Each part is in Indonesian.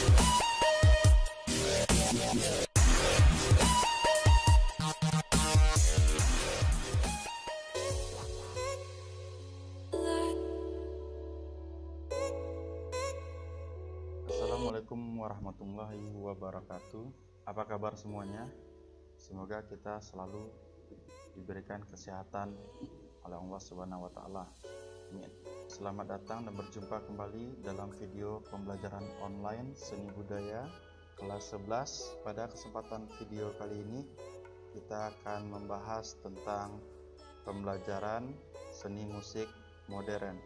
Assalamualaikum warahmatullahi wabarakatuh. Apa kabar semuanya? Semoga kita selalu diberikan kesehatan oleh Allah Subhanahu wa taala. Amin. Selamat datang dan berjumpa kembali dalam video pembelajaran online seni budaya kelas 11. Pada kesempatan video kali ini kita akan membahas tentang pembelajaran seni musik modern.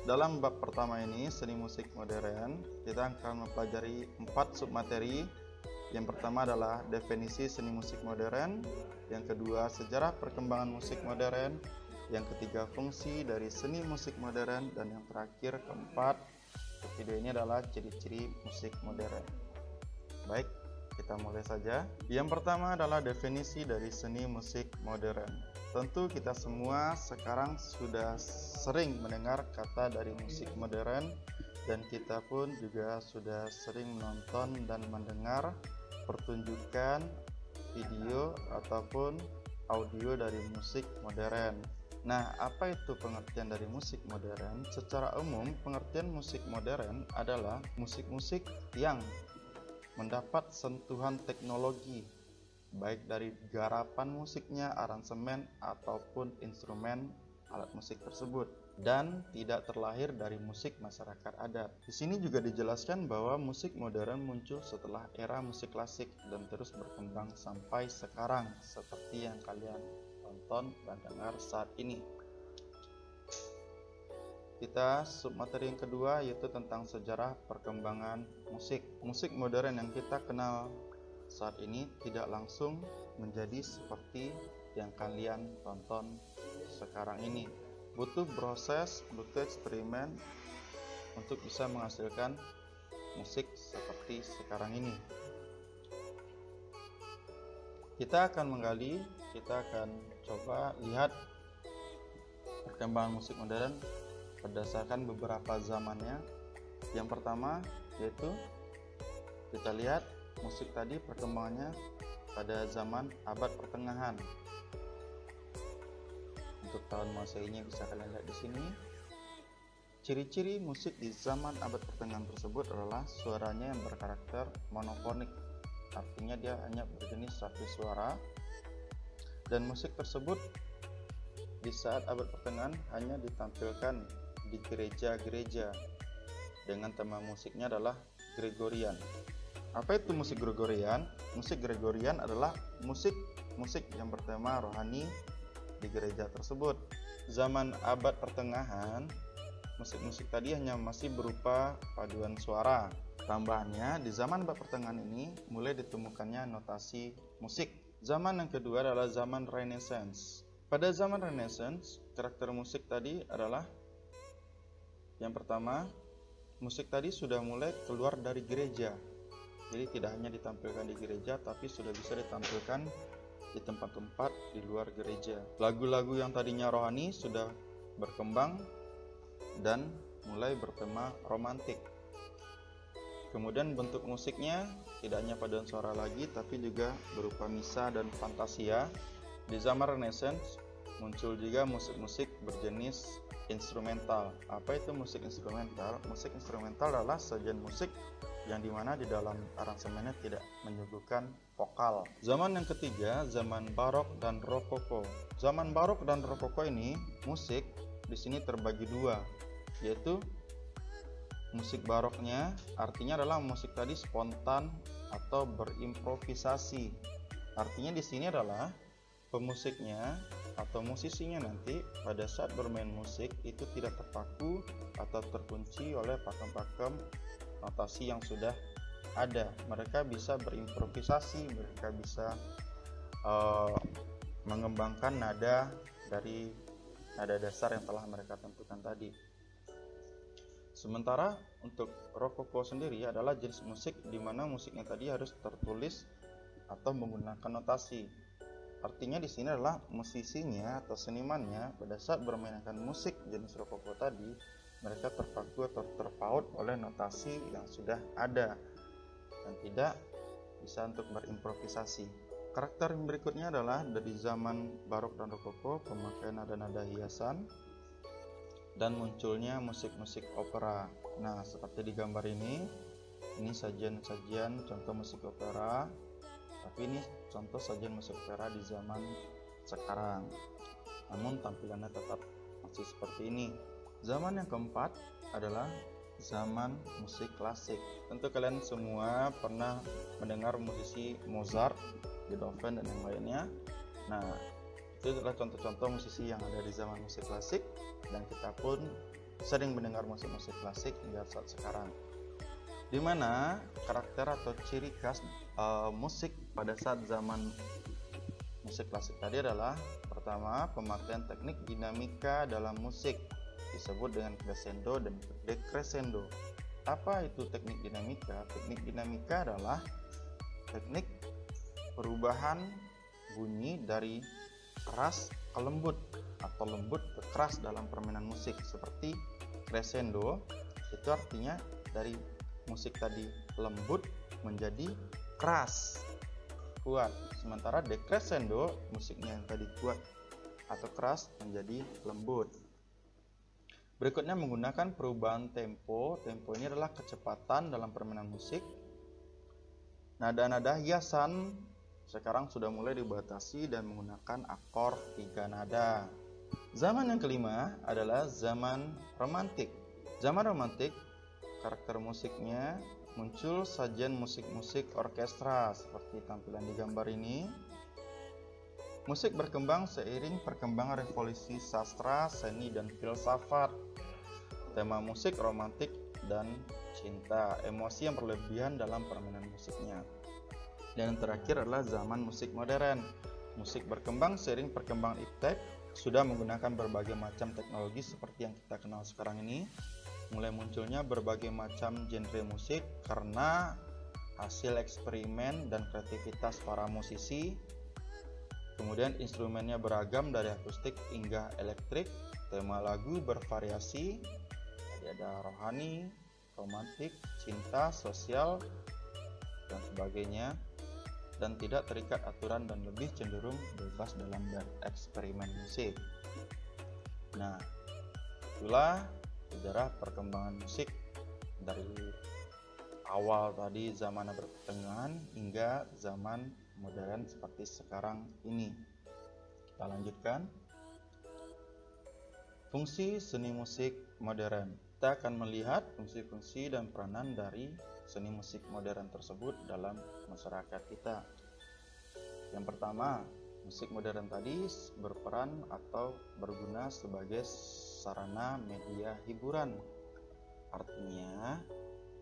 Dalam bab pertama ini, seni musik modern, kita akan mempelajari 4 submateri. Yang pertama adalah definisi seni musik modern, yang kedua sejarah perkembangan musik modern, yang ketiga fungsi dari seni musik modern, dan yang terakhir keempat video ini adalah ciri-ciri musik modern. Baik, kita mulai saja. Yang pertama adalah definisi dari seni musik modern. Tentu kita semua sekarang sudah sering mendengar kata dari musik modern, dan kita pun juga sudah sering menonton dan mendengar pertunjukan video ataupun audio dari musik modern. Nah, apa itu pengertian dari musik modern? Secara umum, pengertian musik modern adalah musik-musik yang mendapat sentuhan teknologi, baik dari garapan musiknya, aransemen, ataupun instrumen alat musik tersebut, dan tidak terlahir dari musik masyarakat adat. Di sini juga dijelaskan bahwa musik modern muncul setelah era musik klasik dan terus berkembang sampai sekarang seperti yang kalian tonton dan dengar saat ini. Kita submateri yang kedua yaitu tentang sejarah perkembangan musik. Musik modern yang kita kenal saat ini tidak langsung menjadi seperti yang kalian tonton sekarang ini. Butuh proses, butuh eksperimen untuk bisa menghasilkan musik seperti sekarang ini. Kita akan menggali, kita akan coba lihat perkembangan musik modern berdasarkan beberapa zamannya. Yang pertama yaitu kita lihat musik tadi perkembangannya pada zaman abad pertengahan. Untuk tahun Masehinya bisa kalian lihat di sini. Ciri-ciri musik di zaman abad pertengahan tersebut adalah suaranya yang berkarakter monofonik. Artinya dia hanya berjenis satu suara. Dan musik tersebut di saat abad pertengahan hanya ditampilkan di gereja-gereja dengan tema musiknya adalah Gregorian. Apa itu musik Gregorian? Musik Gregorian adalah musik yang bertema rohani di gereja tersebut. Zaman abad pertengahan, musik-musik tadi hanya masih berupa paduan suara. Tambahannya, di zaman abad pertengahan ini mulai ditemukannya notasi musik. Zaman yang kedua adalah zaman Renaissance. Pada zaman Renaissance, karakter musik tadi adalah yang pertama, musik tadi sudah mulai keluar dari gereja. Jadi tidak hanya ditampilkan di gereja, tapi sudah bisa ditampilkan di tempat-tempat di luar gereja. Lagu-lagu yang tadinya rohani sudah berkembang dan mulai bertema romantik. Kemudian bentuk musiknya tidak hanya paduan suara lagi, tapi juga berupa misa dan fantasia. Di zaman Renaissance muncul juga musik-musik berjenis instrumental. Apa itu musik instrumental? Musik instrumental adalah sajian musik yang dimana di dalam aransemennya tidak menyuguhkan vokal. Zaman yang ketiga, zaman barok dan rokoko. Zaman barok dan rokoko ini musik di sini terbagi dua, yaitu musik baroknya artinya adalah musik tadi spontan atau berimprovisasi. Artinya di sini adalah pemusiknya atau musisinya nanti pada saat bermain musik itu tidak terpaku atau terkunci oleh pakem-pakem notasi yang sudah ada. Mereka bisa berimprovisasi, mereka bisa mengembangkan nada dari nada dasar yang telah mereka tentukan tadi. Sementara untuk rokoko sendiri adalah jenis musik di mana musiknya tadi harus tertulis atau menggunakan notasi. Artinya di sini adalah musisinya atau senimannya pada saat bermainkan musik jenis rokoko tadi mereka terpaku atau terpaut oleh notasi yang sudah ada dan tidak bisa untuk berimprovisasi. Karakter yang berikutnya adalah dari zaman barok dan rokoko, pemakaian nada-nada hiasan dan munculnya musik-musik opera. Nah, seperti di gambar ini sajian-sajian contoh musik opera, tapi ini contoh sajian musik opera di zaman sekarang, namun tampilannya tetap masih seperti ini. Zaman yang keempat adalah zaman musik klasik. Tentu kalian semua pernah mendengar musisi Mozart, Beethoven, dan yang lainnya. Nah, itu adalah contoh-contoh musisi yang ada di zaman musik klasik, dan kita pun sering mendengar musik-musik klasik hingga saat sekarang, di mana karakter atau ciri khas musik pada saat zaman musik klasik tadi adalah pertama, pemakaian teknik dinamika dalam musik disebut dengan crescendo dan decrescendo. Apa itu teknik dinamika? Teknik dinamika adalah teknik perubahan bunyi dari keras ke lembut atau lembut ke keras dalam permainan musik. Seperti crescendo, itu artinya dari musik tadi lembut menjadi keras, kuat. Sementara decrescendo, musiknya yang tadi kuat atau keras menjadi lembut. Berikutnya menggunakan perubahan tempo. Tempo ini adalah kecepatan dalam permainan musik. Nada-nada hiasan sekarang sudah mulai dibatasi dan menggunakan akor 3 nada. Zaman yang kelima adalah zaman romantik. Zaman romantik, karakter musiknya muncul sajian musik-musik orkestra seperti tampilan di gambar ini. Musik berkembang seiring perkembangan revolusi sastra, seni, dan filsafat. Tema musik romantik dan cinta, emosi yang berlebihan dalam permainan musiknya. Dan yang terakhir adalah zaman musik modern. Musik berkembang seiring perkembangan iptek, sudah menggunakan berbagai macam teknologi seperti yang kita kenal sekarang ini. Mulai munculnya berbagai macam genre musik karena hasil eksperimen dan kreativitas para musisi. Kemudian instrumennya beragam dari akustik hingga elektrik. Tema lagu bervariasi, ada rohani, romantik, cinta, sosial, dan sebagainya, dan tidak terikat aturan dan lebih cenderung bebas dalam bereksperimen musik. Nah, itulah sejarah perkembangan musik dari awal tadi zaman abad pertengahan hingga zaman modern seperti sekarang ini. Kita lanjutkan. Fungsi seni musik modern. Kita akan melihat fungsi-fungsi dan peranan dari seni musik modern tersebut dalam masyarakat kita. Yang pertama, musik modern tadi berperan atau berguna sebagai sarana media hiburan. Artinya,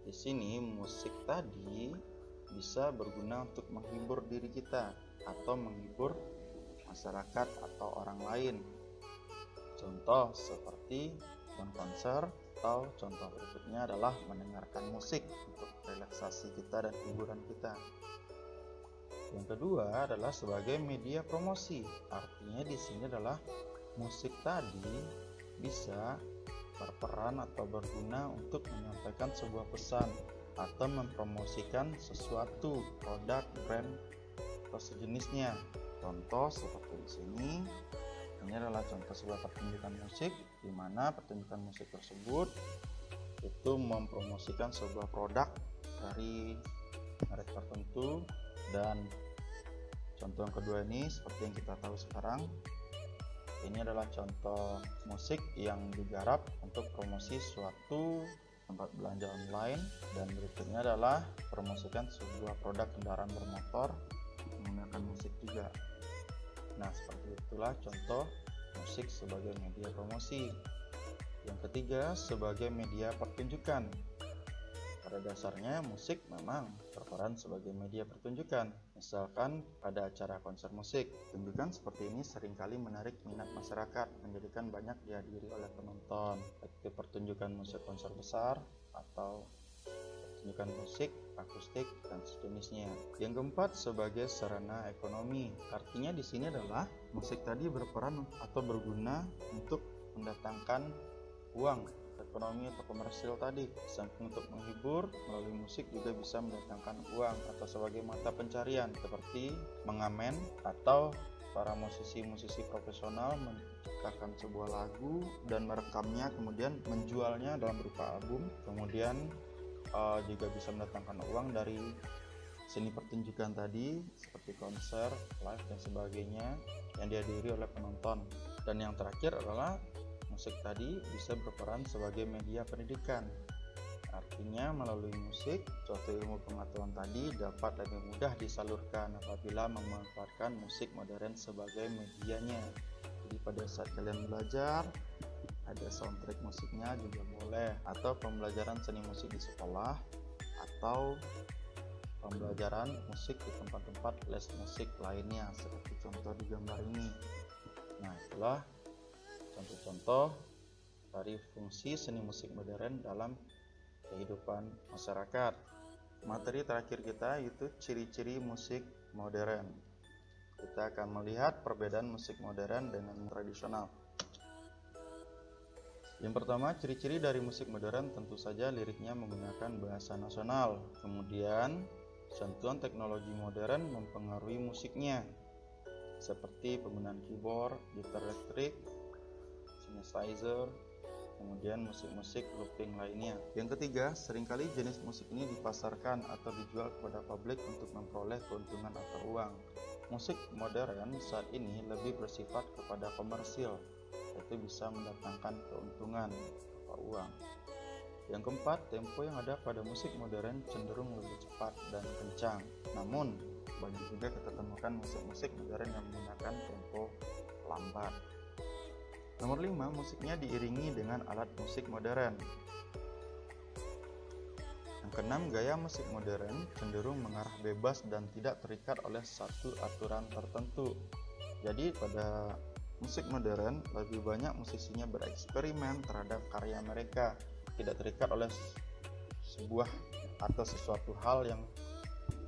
di sini musik tadi bisa berguna untuk menghibur diri kita atau menghibur masyarakat atau orang lain. Contoh seperti konser, atau contoh berikutnya adalah mendengarkan musik untuk relaksasi kita dan hiburan kita. Yang kedua adalah sebagai media promosi. Artinya di sini adalah musik tadi bisa berperan atau berguna untuk menyampaikan sebuah pesan atau mempromosikan sesuatu produk, brand, atau sejenisnya. Contoh seperti di sini, ini adalah contoh sebuah pertunjukan musik, di mana pertunjukan musik tersebut itu mempromosikan sebuah produk dari merek tertentu. Dan contoh yang kedua ini seperti yang kita tahu sekarang, ini adalah contoh musik yang digarap untuk promosi suatu tempat belanja online. Dan berikutnya adalah promosikan sebuah produk kendaraan bermotor menggunakan musik juga. Nah, seperti itulah contoh musik sebagai media promosi. Yang ketiga, sebagai media pertunjukan. Pada dasarnya musik memang berperan sebagai media pertunjukan. Misalkan pada acara konser musik, pertunjukan seperti ini seringkali menarik minat masyarakat, menjadikan banyak dihadiri oleh penonton. Seperti pertunjukan musik konser besar atau pertunjukan musik akustik dan sejenisnya. Yang keempat, sebagai sarana ekonomi. Artinya di sini adalah musik tadi berperan atau berguna untuk mendatangkan uang ke ekonomi atau komersil tadi. Samping untuk menghibur, melalui musik juga bisa mendatangkan uang atau sebagai mata pencarian, seperti mengamen atau para musisi-musisi profesional menciptakan sebuah lagu dan merekamnya, kemudian menjualnya dalam berupa album, kemudian juga bisa mendatangkan uang dari seni pertunjukan tadi seperti konser, live dan sebagainya yang dihadiri oleh penonton. Dan yang terakhir adalah musik tadi bisa berperan sebagai media pendidikan. Artinya melalui musik, suatu ilmu pengetahuan tadi dapat lebih mudah disalurkan apabila memanfaatkan musik modern sebagai medianya. Jadi pada saat kalian belajar, ada soundtrack musiknya juga boleh, atau pembelajaran seni musik di sekolah, atau pembelajaran musik di tempat-tempat les musik lainnya seperti contoh di gambar ini. Nah, itulah contoh-contoh dari fungsi seni musik modern dalam kehidupan masyarakat. Materi terakhir kita yaitu ciri-ciri musik modern. Kita akan melihat perbedaan musik modern dengan tradisional. Yang pertama, ciri-ciri dari musik modern tentu saja liriknya menggunakan bahasa nasional. Kemudian, sentuhan teknologi modern mempengaruhi musiknya, seperti penggunaan keyboard, gitar elektrik, synthesizer, kemudian musik-musik looping lainnya. Yang ketiga, seringkali jenis musik ini dipasarkan atau dijual kepada publik untuk memperoleh keuntungan atau uang. Musik modern saat ini lebih bersifat kepada komersil, yaitu bisa mendatangkan keuntungan atau uang. Yang keempat, tempo yang ada pada musik modern cenderung lebih cepat dan kencang. Namun, banyak juga kita temukan musik-musik modern yang menggunakan tempo lambat. Nomor 5, musiknya diiringi dengan alat musik modern. Yang keenam, gaya musik modern cenderung mengarah bebas dan tidak terikat oleh satu aturan tertentu. Jadi pada musik modern lebih banyak musisinya bereksperimen terhadap karya mereka, tidak terikat oleh sebuah atau sesuatu hal yang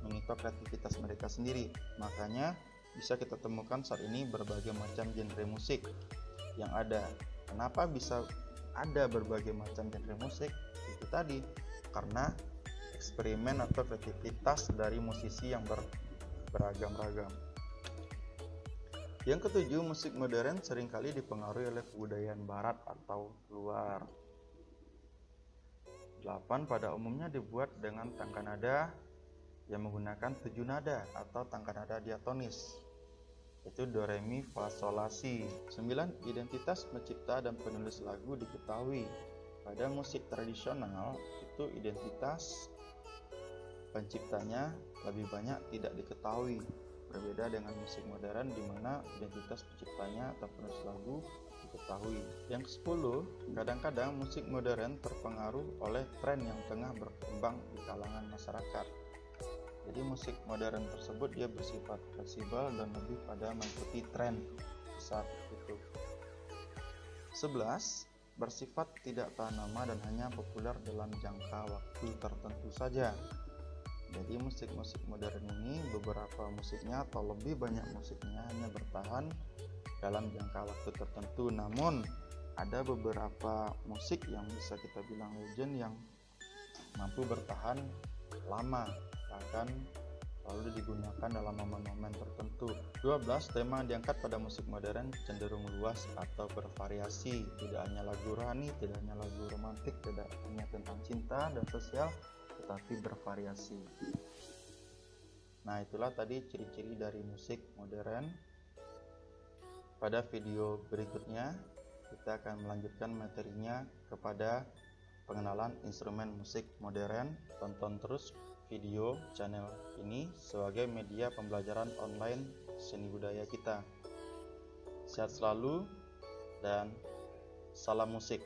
mengikat kreativitas mereka sendiri. Makanya bisa kita temukan saat ini berbagai macam genre musik yang ada. Kenapa bisa ada berbagai macam genre musik? Itu tadi, karena eksperimen atau kreativitas dari musisi yang beragam-ragam. Yang ketujuh, musik modern seringkali dipengaruhi oleh kebudayaan barat atau luar. 8, pada umumnya dibuat dengan tangga nada yang menggunakan 7 nada atau tangga nada diatonis, yaitu do, re, mi, fa, sol, la, si. 9, identitas pencipta dan penulis lagu diketahui. Pada musik tradisional itu identitas penciptanya lebih banyak tidak diketahui, berbeda dengan musik modern di mana identitas penciptanya atau penulis lagu diketahui. Yang ke-10, kadang-kadang musik modern terpengaruh oleh tren yang tengah berkembang di kalangan masyarakat. Jadi musik modern tersebut dia bersifat fleksibel dan lebih pada mengikuti tren saat itu. 11, bersifat tidak tahan lama dan hanya populer dalam jangka waktu tertentu saja. Jadi musik-musik modern ini beberapa musiknya atau lebih banyak musiknya hanya bertahan dalam jangka waktu tertentu. Namun ada beberapa musik yang bisa kita bilang legend yang mampu bertahan lama, bahkan lalu digunakan dalam momen-momen tertentu. 12, tema yang diangkat pada musik modern cenderung luas atau bervariasi, tidak hanya lagu rohani, tidak hanya lagu romantik, tidak hanya tentang cinta dan sosial, tetapi bervariasi. Nah, itulah tadi ciri-ciri dari musik modern. Pada video berikutnya kita akan melanjutkan materinya kepada pengenalan instrumen musik modern. Tonton terus video channel ini sebagai media pembelajaran online seni budaya kita. Sehat selalu dan salam musik.